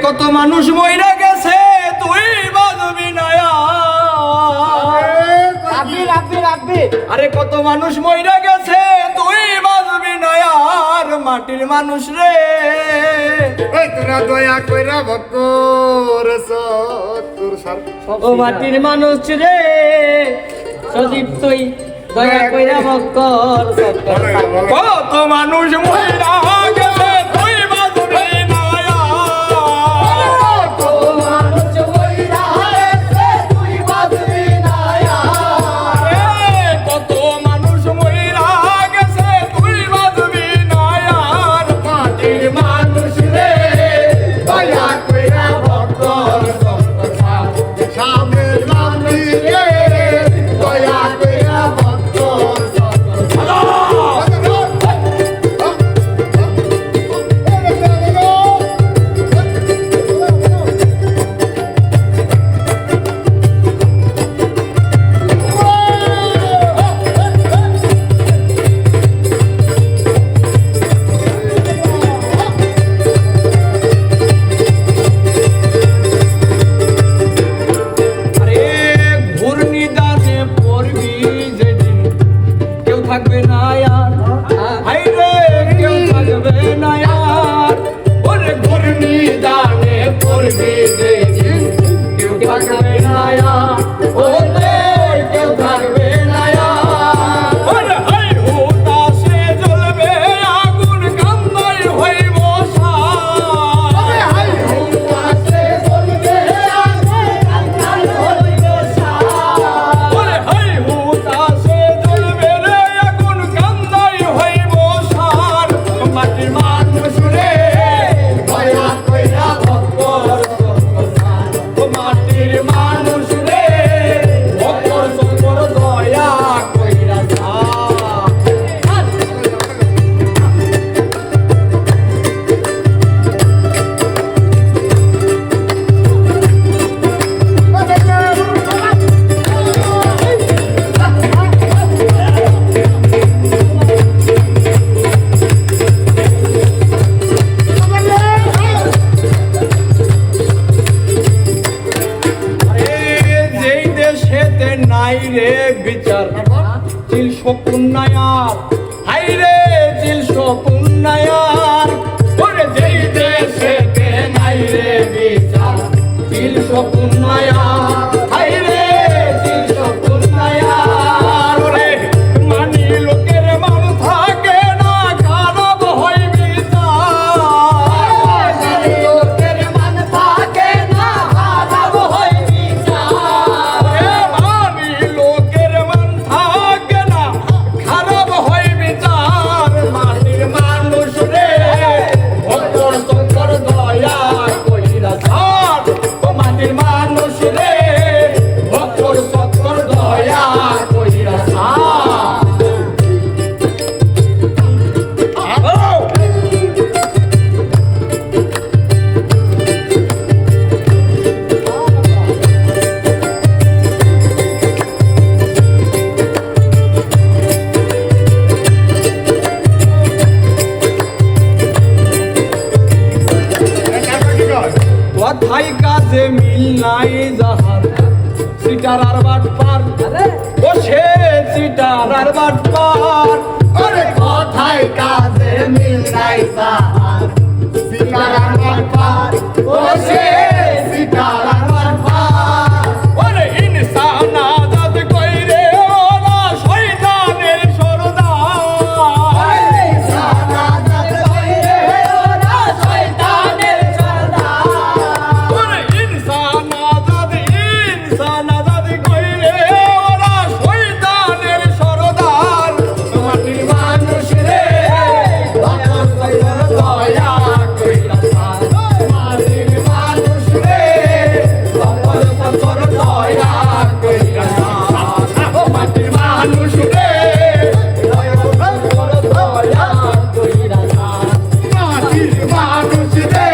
কত মানুষ মইরা গেছে তুই বাজবি না আরে কত মানুষ মইরা গেছে তুই বাজবি না আর মাটির মানুষ রে তোরা দয়া কইরা ভক্ত ও মাটির মানুষ রে সজীব তুই দয়া কইরা ভক্কর কত মানুষ মইরা গেছে তুই বাজবি না কত মানুষ মইরা গেছে তুই বাজবি না আর মাটির মানুষ রে দয়া কইরা ভক্ত সামের নামে রে দয়া কইরা ভক্ত আরে ঘূর্ণিদানে পড়বি যেদিন কেউ থাকবে না আর হাই রে কেউ থাকবে না আর ওরে ঘূর্ণিদানে পড়বি যেদিন কেউ থাকবে না আর ওরে কেউ থাকবে না আর ওরে হাই হুতাশে জ্বলবে আগুন কান্দাই হইব সার হাই হুতাশে জ্বলবে ওরে হাই হুতাশে জ্বলবে রে আগুন কান্দাই হইব সার মাটির মানুষ রে দয়া কইরা ভক্ত ও মাটির মানুষ রে ভক্তর সকল দয়া কইরা সার আরে যেই দেশেতে নাই রে বিচার চিল শকুন্নায়ার হাই রে চিল শকুন্নায়ার ওরে যেই দেশেতে নাই রে বিচার চিল শকুন্নায়ার হাই রে চিল শকুন্নায়ার ওরে মানি লোকের মান থাকে না খারাপ হয় বিচার লোকের মান থাকে না খারাপ হয় বিচার মানি লোকের মান থাকে না খারাপ হয় বিচার মাটির মানুষ রে ভক্তর শঙ্কর দয়া কইরা সার ও মাটির মানুষ রে ভক্তর শঙ্কর দয়া কইরা সার কথাই কাজে মিল নাই যাহার সিটার আর বাট পার বসে সিটার আর বাট পার ওরে কথায় কাজে মিল নাই সার সিতারার মারপার ওসে সিতারার মারপার ওরে ইনসান আজাদ কইরে ওরা শয়তানের সরদার ওরে সানাদাত কইরে ওরা শয়তানের সরদার ওরে ইনসান আজাদ কইরে ওরা শয়তানের সরদার মাটির মানুষ রে ভক্ত দয়া কইরা সার মাটির মানুষ রে ভক্ত দয়া কইরা সার ও মাটির মানুষ রে দয়া কইরা সার মাটির মানুষ রে